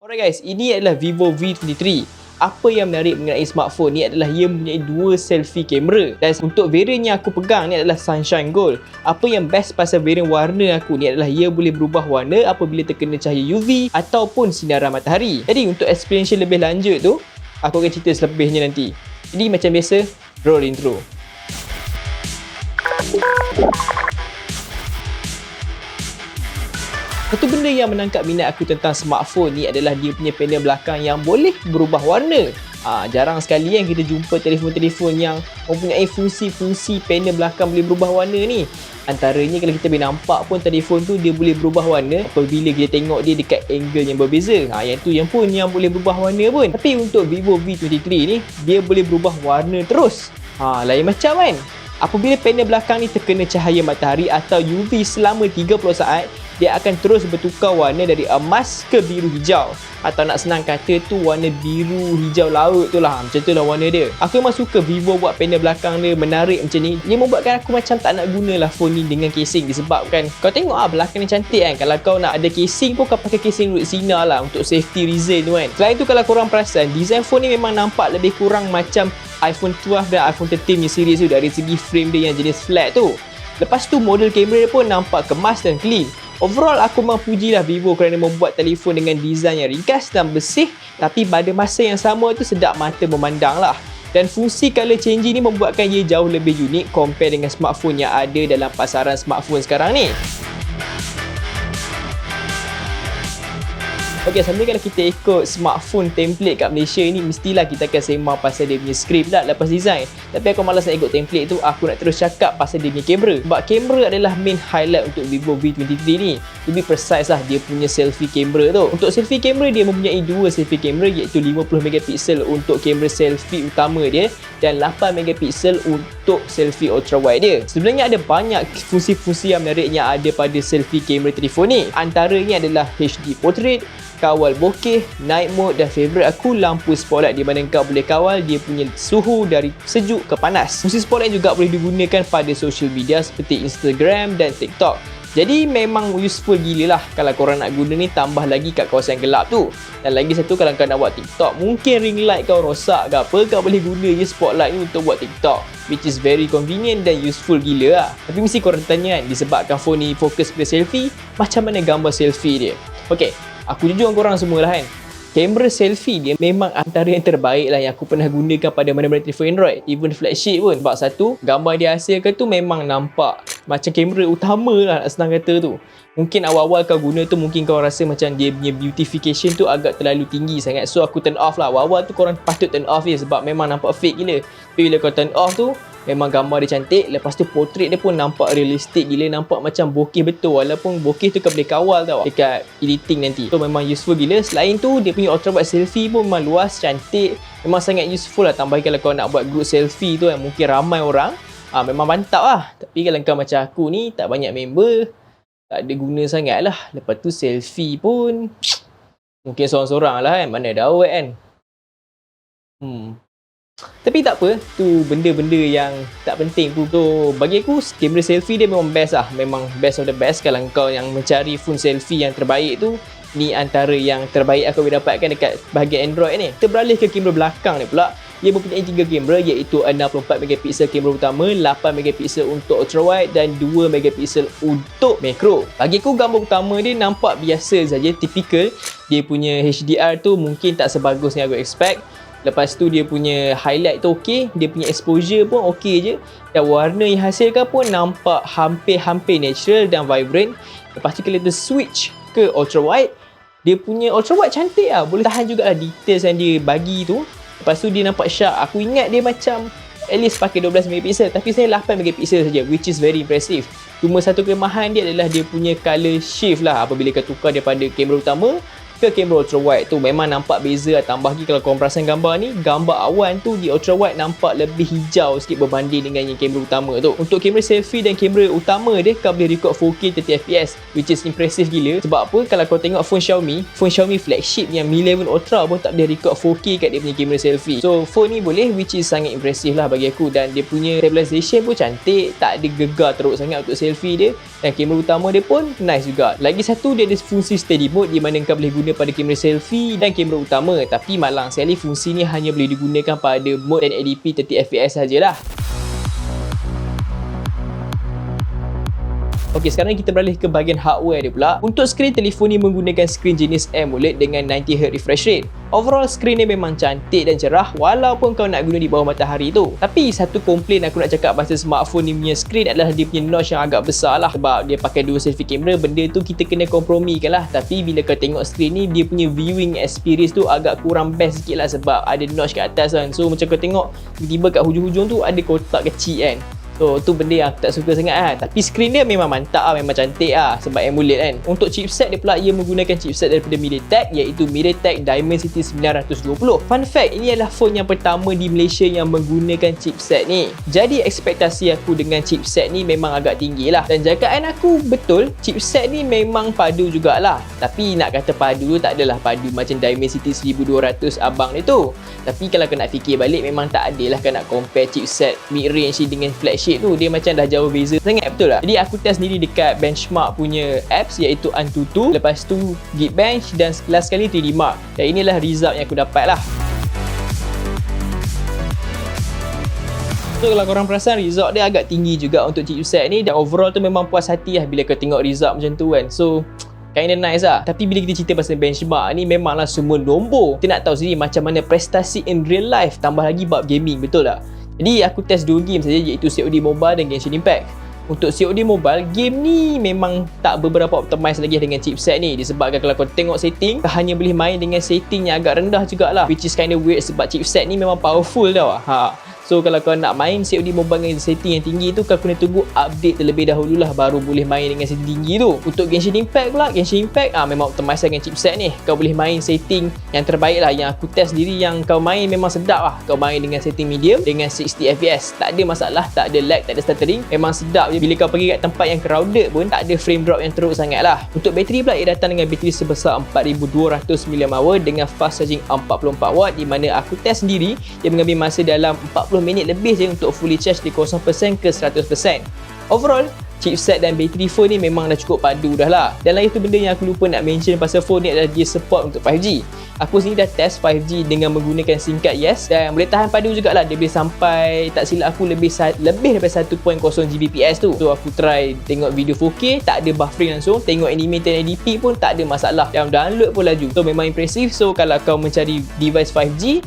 Alright guys, ini adalah Vivo V23. Apa yang menarik mengenai smartphone ni adalah ia mempunyai dua selfie kamera. Dan untuk variant yang aku pegang ni adalah Sunshine Gold. Apa yang best pasal variant warna aku ni adalah ia boleh berubah warna apabila terkena cahaya UV ataupun sinaran matahari. Jadi untuk explanation lebih lanjut tu, aku akan cerita selebihnya nanti. Jadi macam biasa, roll intro. Satu benda yang menangkap minat aku tentang smartphone ni adalah dia punya panel belakang yang boleh berubah warna. Jarang sekali yang kita jumpa telefon-telefon yang mempunyai fungsi-fungsi panel belakang boleh berubah warna ni. Antaranya kalau kita boleh nampak pun telefon tu dia boleh berubah warna apabila kita tengok dia dekat angle yang berbeza. Yang tu yang pun yang boleh berubah warna pun. Tapi untuk Vivo V23 ni dia boleh berubah warna terus. Lain macam kan? Apabila panel belakang ni terkena cahaya matahari atau UV selama 30 saat, dia akan terus bertukar warna dari emas ke biru hijau. Atau nak senang kata tu warna biru hijau laut tu lah. Macam tu lah warna dia. Aku memang suka Vivo buat panel belakang dia menarik macam ni. Dia membuatkan aku macam tak nak gunalah phone ni dengan casing. Disebabkan kau tengok belakang ni cantik kan. Kalau kau nak ada casing pun kau pakai casing Retina lah untuk safety reason tu kan. Selain tu kalau korang perasan, design phone ni memang nampak lebih kurang macam iPhone 12 dan iPhone 13 punya series tu dari segi frame dia yang jenis flat tu. Lepas tu model kamera dia pun nampak kemas dan clean. Overall aku memang pujilah Vivo kerana membuat telefon dengan design yang ringkas dan bersih, tapi pada masa yang sama tu sedap mata memandang lah. Dan fungsi color changing ni membuatkan ia jauh lebih unik compare dengan smartphone yang ada dalam pasaran smartphone sekarang ni. Okey, sebenarnya kalau kita ikut smartphone template kat Malaysia ni, mestilah kita akan sembang pasal dia punya script lah lepas design. Tapi aku malas nak ikut template tu, aku nak terus cakap pasal dia punya kamera. Sebab kamera adalah main highlight untuk Vivo V23 ni. To be precise lah, dia punya selfie kamera tu. Untuk selfie kamera, dia mempunyai dua selfie kamera iaitu 50MP untuk kamera selfie utama dia dan 8MP untuk selfie ultra wide dia. Sebenarnya ada banyak fungsi-fungsi yang menarik yang ada pada selfie kamera telefon ni. Antaranya adalah HD portrait, kawal bokeh, night mode dan favourite aku lampu spotlight di mana kau boleh kawal dia punya suhu dari sejuk ke panas. Fungsi spotlight juga boleh digunakan pada social media seperti Instagram dan TikTok. Jadi memang useful gila lah kalau korang nak guna ni, tambah lagi kat kawasan gelap tu. Dan lagi satu, kalau kau nak buat TikTok, mungkin ring light kau rosak ke apa, kau boleh guna je spotlight ni untuk buat TikTok, which is very convenient dan useful gila lah. Tapi mesti korang tanya kan, disebabkan phone ni fokus pada selfie, macam mana gambar selfie dia? Okay, aku jujur dengan korang semua lah kan, kamera selfie dia memang antara yang terbaik lah yang aku pernah gunakan pada mana-mana telefon Android, even flagship pun. Sebab satu, gambar dia hasilkan tu memang nampak macam kamera utama lah, nak senang kata tu. Mungkin awal-awal kau guna tu mungkin kau rasa macam dia punya beautification tu agak terlalu tinggi sangat, so aku turn off lah. Awal-awal tu korang patut turn off je sebab memang nampak fake gila. Tapi bila kau turn off tu, memang gambar dia cantik. Lepas tu portrait dia pun nampak realistik gila, nampak macam bokeh betul. Walaupun bokeh tu kau boleh kawal tau dekat editing nanti. So memang useful gila. Selain tu dia punya ultra wide selfie pun memang luas, cantik. Memang sangat useful lah. Tambah kalau kau nak buat group selfie tu yang mungkin ramai orang, memang mantap lah. Tapi kalau kau macam aku ni, tak banyak member, tak ada guna sangat lah. Lepas tu selfie pun mungkin seorang-seorang lah kan, mana ada awet kan. Tapi tak apa, tu benda-benda yang tak penting pun. So bagi aku, kamera selfie dia memang best lah. Memang best of the best. Kalau kau yang mencari phone selfie yang terbaik tu, ni antara yang terbaik aku boleh dapatkan dekat bahagian Android ni. Kita beralih ke kamera belakang ni pula. Dia mempunyai 3 kamera iaitu 64MP kamera utama, 8MP untuk ultra wide dan 2MP untuk macro. Bagi aku gambar utama dia nampak biasa saja, typical. Dia punya HDR tu mungkin tak sebagus yang aku expect. Lepas tu dia punya highlight tu okey, dia punya exposure pun okey je. Dan warna yang hasilkan pun nampak hampir-hampir natural dan vibrant. Lepas tu kalau kita switch ke ultra wide, dia punya ultra wide cantik lah. Boleh tahan jugalah details yang dia bagi tu. Lepas tu dia nampak sharp. Aku ingat dia macam at least pakai 12MP, tapi saya 8MP saja, which is very impressive. Cuma satu kelemahan dia adalah dia punya color shift lah apabila kau tukar daripada kamera utama ke kamera ultra wide tu. Memang nampak beza. Tambah lagi kalau korang perasan gambar ni, gambar awan tu di ultra wide nampak lebih hijau sikit berbanding dengan yang kamera utama tu. Untuk kamera selfie dan kamera utama dia, kau boleh record 4K 30fps, which is impressive gila. Sebab apa, kalau kau tengok phone Xiaomi flagship yang Mi 11 Ultra pun tak boleh record 4K kat dia punya kamera selfie. So phone ni boleh, which is sangat impressive lah bagi aku. Dan dia punya stabilization pun cantik, tak ada gegar teruk sangat untuk selfie dia. Dan kamera utama dia pun nice juga. Lagi satu, dia ada fungsi steady mode di mana kau boleh guna berguna pada kamera selfie dan kamera utama, tapi malang sekali fungsi ni hanya boleh digunakan pada mode 1080p 30fps sajalah. Okey, sekarang kita beralih ke bahagian hardware dia pula. Untuk skrin telefon ni menggunakan skrin jenis AMOLED dengan 90Hz refresh rate. Overall skrin ni memang cantik dan cerah walaupun kau nak guna di bawah matahari tu. Tapi satu komplain aku nak cakap pasal smartphone ni punya skrin adalah dia punya notch yang agak besar lah. Sebab dia pakai dual selfie camera, benda tu kita kena kompromikan lah. Tapi bila kau tengok skrin ni, dia punya viewing experience tu agak kurang best sikit lah sebab ada notch kat atas kan. So macam kau tengok tiba-tiba kat hujung-hujung tu ada kotak kecil kan. So tu benda yang aku tak suka sangat kan. Tapi skrin dia memang mantap lah, memang cantik lah sebab AMOLED kan. Untuk chipset dia pula, ia menggunakan chipset daripada MediaTek, iaitu MediaTek Dimensity 920. Fun fact, ini adalah phone yang pertama di Malaysia yang menggunakan chipset ni. Jadi ekspektasi aku dengan chipset ni memang agak tinggi lah. Dan jagaan aku betul, chipset ni memang padu jugalah. Tapi nak kata padu tu tak adalah padu macam Dimensity 1200 abang ni tu. Tapi kalau kau nak fikir balik, memang tak adalah kau nak compare chipset mid-range dengan flagship tu, dia macam dah jauh beza sangat, betul tak? Jadi aku test sendiri dekat Benchmark punya apps iaitu Antutu, lepas tu Geekbench dan last sekali 3D Mark. Dan inilah result yang aku dapat lah. So kalau korang perasan, result dia agak tinggi juga untuk chipset ni, dan overall tu memang puas hati lah bila kau tengok result macam tu kan. So kinda nice lah. Tapi bila kita cerita pasal benchmark ni, memanglah semua nombor. Kita nak tahu sendiri macam mana prestasi in real life, tambah lagi bab gaming, betul tak? Jadi aku test 2 game saja, iaitu COD Mobile dan Genshin Impact. Untuk COD Mobile, game ni memang tak beberapa optimize lagi dengan chipset ni, disebabkan kalau kau tengok setting, kau hanya boleh main dengan setting yang agak rendah jugalah, which is kinda weird sebab chipset ni memang powerful tau. So kalau kau nak main COD Mobile dengan setting yang tinggi tu, kau kena tunggu update terlebih dahulu lah, baru boleh main dengan setting tinggi tu. Untuk Genshin Impact pula, Genshin Impact memang optimize dengan chipset ni. Kau boleh main setting yang terbaik lah, yang aku test sendiri, yang kau main memang sedap lah. Kau main dengan setting medium dengan 60fps, tak ada masalah, tak ada lag, tak ada stuttering, memang sedap je. Bila kau pergi kat tempat yang crowded pun tak ada frame drop yang teruk sangat lah. Untuk bateri pula, ia datang dengan bateri sebesar 4200 mAh dengan fast charging 44W, di mana aku test sendiri dia mengambil masa dalam 40 minit lebih je untuk fully charge dari 0% ke 100%. Overall, chipset dan bateri phone ni memang dah cukup padu dah lah. Dan lagi tu benda yang aku lupa nak mention pasal phone ni adalah dia support untuk 5G. Aku sendiri dah test 5G dengan menggunakan SIM card Yes, dan boleh tahan padu jugalah. Dia boleh sampai, tak silap aku, lebih daripada 1.0 Gbps tu. So aku try tengok video 4K, tak ada buffering langsung. Tengok anime 1080p pun tak ada masalah. Dan download pun laju. So memang impressive. So kalau kau mencari device 5G,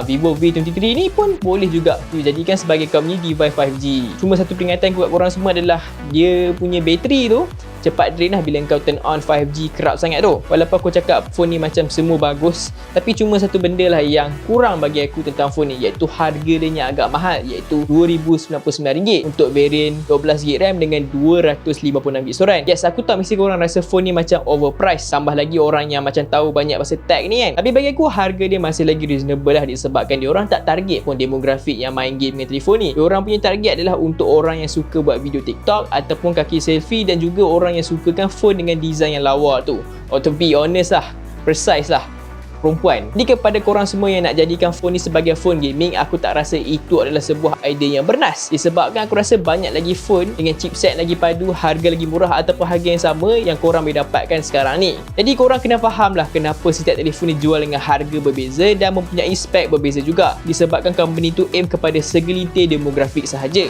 Vivo V23 ni pun boleh juga dijadikan sebagai kau punya device 5G. Cuma satu peringatan kepada korang semua adalah dia punya bateri tu cepat drain lah bila kau turn on 5G kerap sangat tu. Walaupun aku cakap phone ni macam semua bagus, tapi cuma satu benda lah yang kurang bagi aku tentang phone ni, iaitu harga dia yang agak mahal, iaitu RM299 untuk variant 12GB RAM dengan 256GB SORAN. Yes, aku tahu mesti korang rasa phone ni macam overpriced, tambah lagi orang yang macam tahu banyak pasal tech ni kan. Tapi bagi aku harga dia masih lagi reasonable lah, disebabkan diorang tak target pun demografik yang main game dengan telefon ni. Diorang punya target adalah untuk orang yang suka buat video TikTok ataupun kaki selfie, dan juga orang yang sukakan phone dengan design yang lawa tu. Or to be honest lah, precise lah, perempuan. Jadi kepada korang semua yang nak jadikan phone ni sebagai phone gaming, aku tak rasa itu adalah sebuah idea yang bernas, disebabkan aku rasa banyak lagi phone dengan chipset lagi padu, harga lagi murah ataupun harga yang sama yang korang boleh dapatkan sekarang ni. Jadi korang kena faham lah kenapa setiap telefon ni jual dengan harga berbeza dan mempunyai spek berbeza juga, disebabkan company tu aim kepada segelintir demografik sahaja.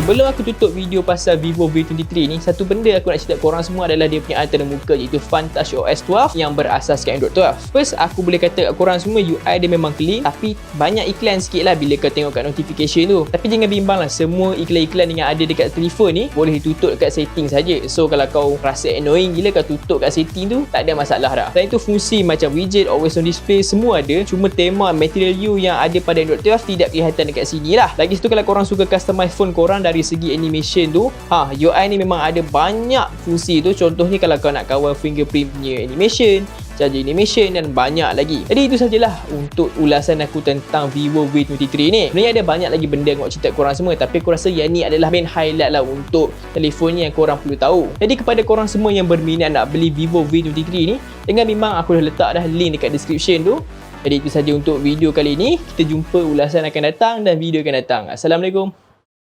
Sebelum aku tutup video pasal Vivo V23 ni, satu benda aku nak cerita korang semua adalah dia punya antena muka, iaitu FunTouch OS 12 yang berasaskan Android 12. First, aku boleh kata kat korang semua UI dia memang clean, tapi banyak iklan sikit lah bila kau tengok kat notification tu. Tapi jangan bimbang lah, semua iklan-iklan yang ada dekat telefon ni boleh tutup dekat setting saja. So kalau kau rasa annoying gila, kau tutup kat setting tu, tak ada masalah dah. Selain tu, fungsi macam widget, always on display, semua ada. Cuma tema Material You yang ada pada Android 12 tidak kelihatan dekat sini lah. Lagi situ, kalau korang suka customize phone korang dari segi animation tu, UI ni memang ada banyak fungsi tu. Contohnya kalau kau nak kawal fingerprint punya animation, charger animation dan banyak lagi. Jadi itu sajalah untuk ulasan aku tentang Vivo V23 ni. Sebenarnya ada banyak lagi benda yang aku cerita korang semua, tapi aku rasa yang ni adalah main highlight lah untuk telefon ni yang korang perlu tahu. Jadi kepada korang semua yang berminat nak beli Vivo V23 ni, jangan bimbang, aku dah letak dah link dekat description tu. Jadi itu saja untuk video kali ni. Kita jumpa ulasan akan datang dan video akan datang. Assalamualaikum.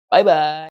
Bye bye.